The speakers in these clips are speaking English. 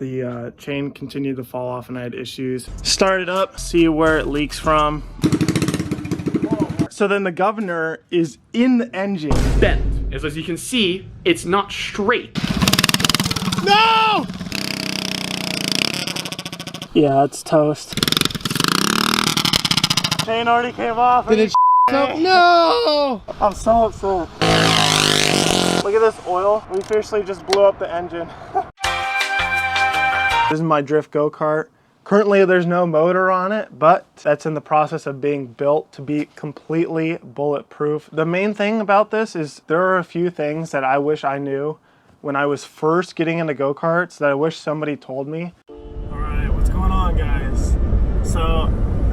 The chain continued to fall off and I had issues. Start it up, see where it leaks from. So then the governor is in the engine. Bent. As you can see, it's not straight. No! Yeah, it's toast. Chain already came off. Did it up? No! I'm so upset. Look at this oil. We officially just blew up the engine. This is my drift go-kart. Currently there's no motor on it, but that's in the process of being built to be completely bulletproof. The main thing about this is there are a few things that I wish I knew when I was first getting into go-karts that I wish somebody told me. All right, what's going on, guys? So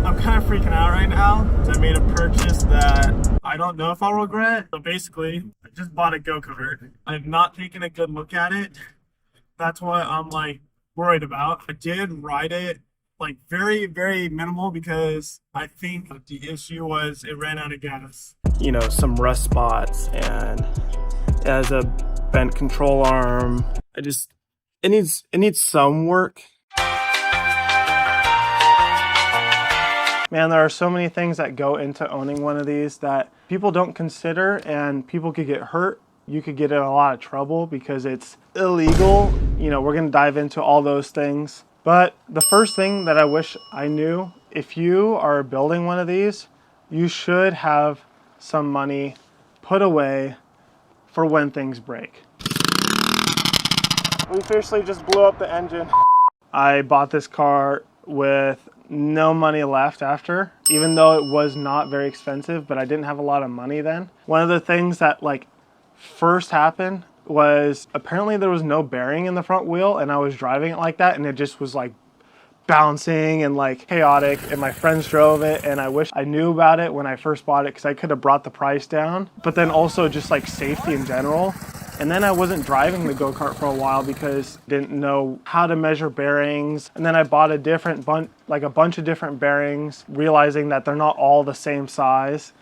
I'm kind of freaking out right now. I made a purchase that I don't know if I'll regret. So basically, I just bought a go-kart. I've not taken a good look at it. That's what I'm like worried about. I did ride it like very minimal because I think the issue was it ran out of gas. You know, some rust spots and it has a bent control arm. It needs some work. Man, there are so many things that go into owning one of these that people don't consider, and people could get hurt. You could get in a lot of trouble because it's illegal. You know, we're gonna dive into all those things. But the first thing that I wish I knew, if you are building one of these, you should have some money put away for when things break. We officially just blew up the engine. I bought this car with no money left after, even though it was not very expensive, but I didn't have a lot of money then. One of the things that like first happened was apparently there was no bearing in the front wheel, and I was driving it like that and it just was like bouncing and like chaotic, and my friends drove it, and I wish I knew about it when I first bought it because I could have brought the price down. But then also just like safety in general. And then I wasn't driving the go-kart for a while because I didn't know how to measure bearings. And then I bought a bunch of different bearings, realizing that they're not all the same size.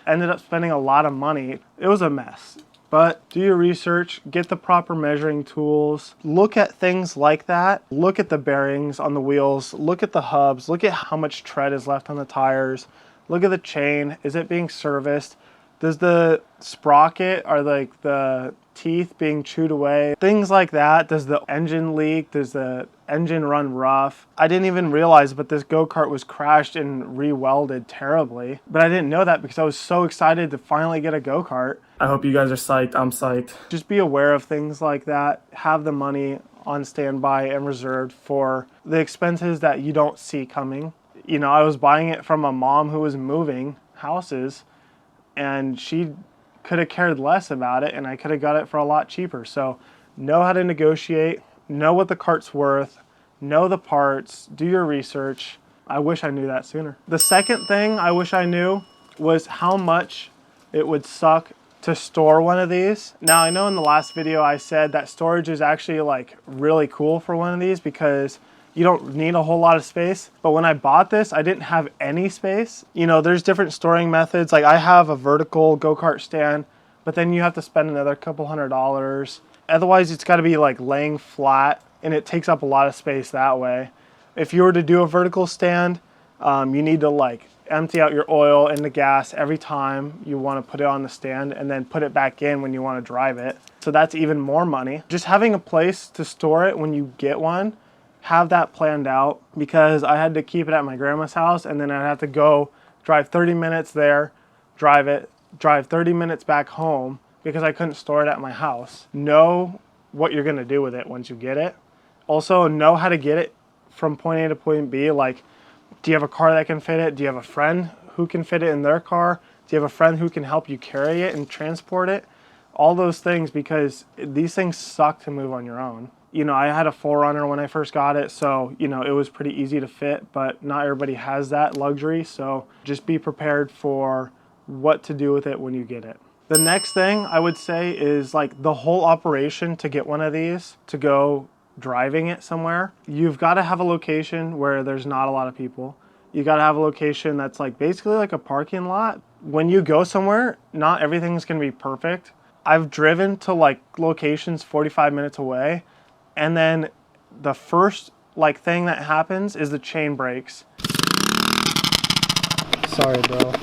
Ended up spending a lot of money. It was a mess. But do your research, get the proper measuring tools, look at things like that, look at the bearings on the wheels, look at the hubs, look at how much tread is left on the tires, look at the chain, is it being serviced? Does the sprocket, or like the teeth being chewed away? Things like that. Does the engine leak? Does the engine run rough? I didn't even realize, but this go-kart was crashed and re-welded terribly. But I didn't know that because I was so excited to finally get a go-kart. I hope you guys are psyched. I'm psyched. Just be aware of things like that. Have the money on standby and reserved for the expenses that you don't see coming. You know, I was buying it from a mom who was moving houses, and she could have cared less about it, and I could have got it for a lot cheaper. So know how to negotiate, know what the cart's worth, know the parts, do your research. I wish I knew that sooner. The second thing I wish I knew was how much it would suck to store one of these. Now I know in the last video I said that storage is actually like really cool for one of these because you don't need a whole lot of space. But when I bought this, I didn't have any space. You know, there's different storing methods. Like I have a vertical go-kart stand, but then you have to spend another couple $100. Otherwise, it's gotta be like laying flat, and it takes up a lot of space that way. If you were to do a vertical stand, you need to like empty out your oil and the gas every time you wanna put it on the stand, and then put it back in when you wanna drive it. So that's even more money. Just having a place to store it when you get one, have that planned out, because I had to keep it at my grandma's house, and then I'd have to go drive 30 minutes there, drive 30 minutes back home because I couldn't store it at my house. Know what you're gonna do with it once you get it. Also know how to get it from point A to point B. Like, do you have a car that can fit it? Do you have a friend who can fit it in their car? Do you have a friend who can help you carry it and transport it? All those things, because these things suck to move on your own. You know, I had a 4Runner when I first got it, so, you know, it was pretty easy to fit, but not everybody has that luxury, so just be prepared for what to do with it when you get it. The next thing I would say is like the whole operation to get one of these, to go driving it somewhere. You've got to have a location where there's not a lot of people. You got to have a location that's like basically like a parking lot. When you go somewhere, not everything's going to be perfect. I've driven to like locations 45 minutes away, and then the first like thing that happens is the chain breaks. Sorry, bro.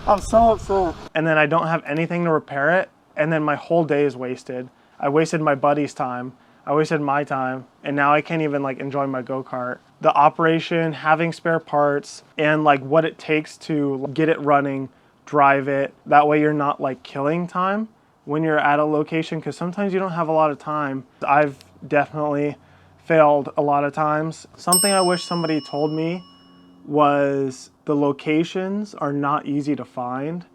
I'm so upset. And then I don't have anything to repair it, and then my whole day is wasted. I wasted my buddy's time, I wasted my time, and now I can't even like enjoy my go-kart. The operation, having spare parts, and like what it takes to get it running, drive it, that way you're not like killing time when you're at a location, because sometimes you don't have a lot of time. I've definitely failed a lot of times. Something I wish somebody told me was the locations are not easy to find.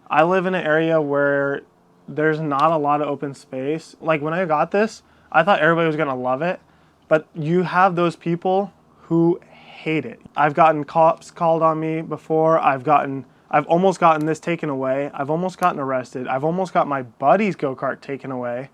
I live in an area where there's not a lot of open space. Like when I got this, I thought everybody was gonna love it, but you have those people who hate it. I've gotten cops called on me before. I've almost gotten this taken away. I've almost gotten arrested. I've almost got my buddy's go-kart taken away.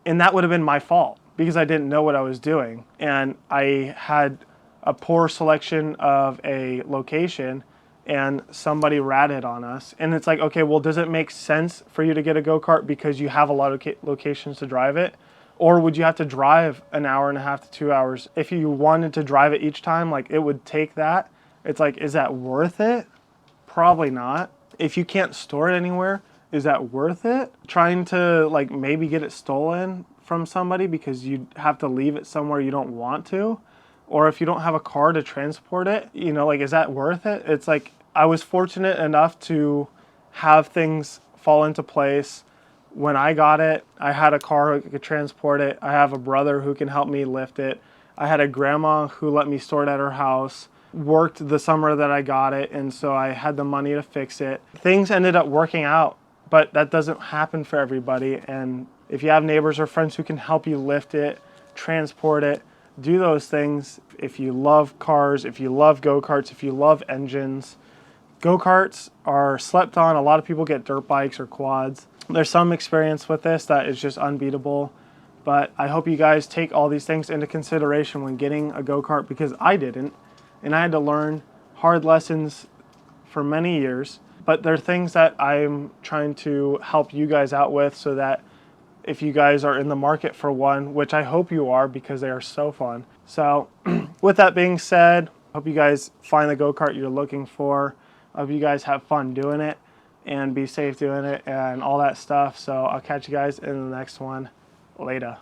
And that would have been my fault because I didn't know what I was doing. And I had a poor selection of a location and somebody ratted on us. And it's like, okay, well, does it make sense for you to get a go-kart because you have a lot of locations to drive it? Or would you have to drive an hour and a half to 2 hours? If you wanted to drive it each time, like it would take that. It's like, is that worth it? Probably not. If you can't store it anywhere, is that worth it? Trying to like maybe get it stolen from somebody because you have to leave it somewhere you don't want to? Or if you don't have a car to transport it, you know, like, is that worth it? It's like, I was fortunate enough to have things fall into place. When I got it, I had a car who could transport it. I have a brother who can help me lift it. I had a grandma who let me store it at her house. Worked the summer that I got it, and so I had the money to fix it. Things ended up working out, but that doesn't happen for everybody. And if you have neighbors or friends who can help you lift it, transport it, do those things. If you love cars, if you love go-karts, if you love engines, go-karts are slept on. A lot of people get dirt bikes or quads. There's some experience with this that is just unbeatable, but I hope you guys take all these things into consideration when getting a go-kart, because I didn't, and I had to learn hard lessons for many years. But they're things that I'm trying to help you guys out with, so that if you guys are in the market for one, which I hope you are because they are so fun. So with that being said, I hope you guys find the go-kart you're looking for. I hope you guys have fun doing it and be safe doing it and all that stuff. So I'll catch you guys in the next one. Later.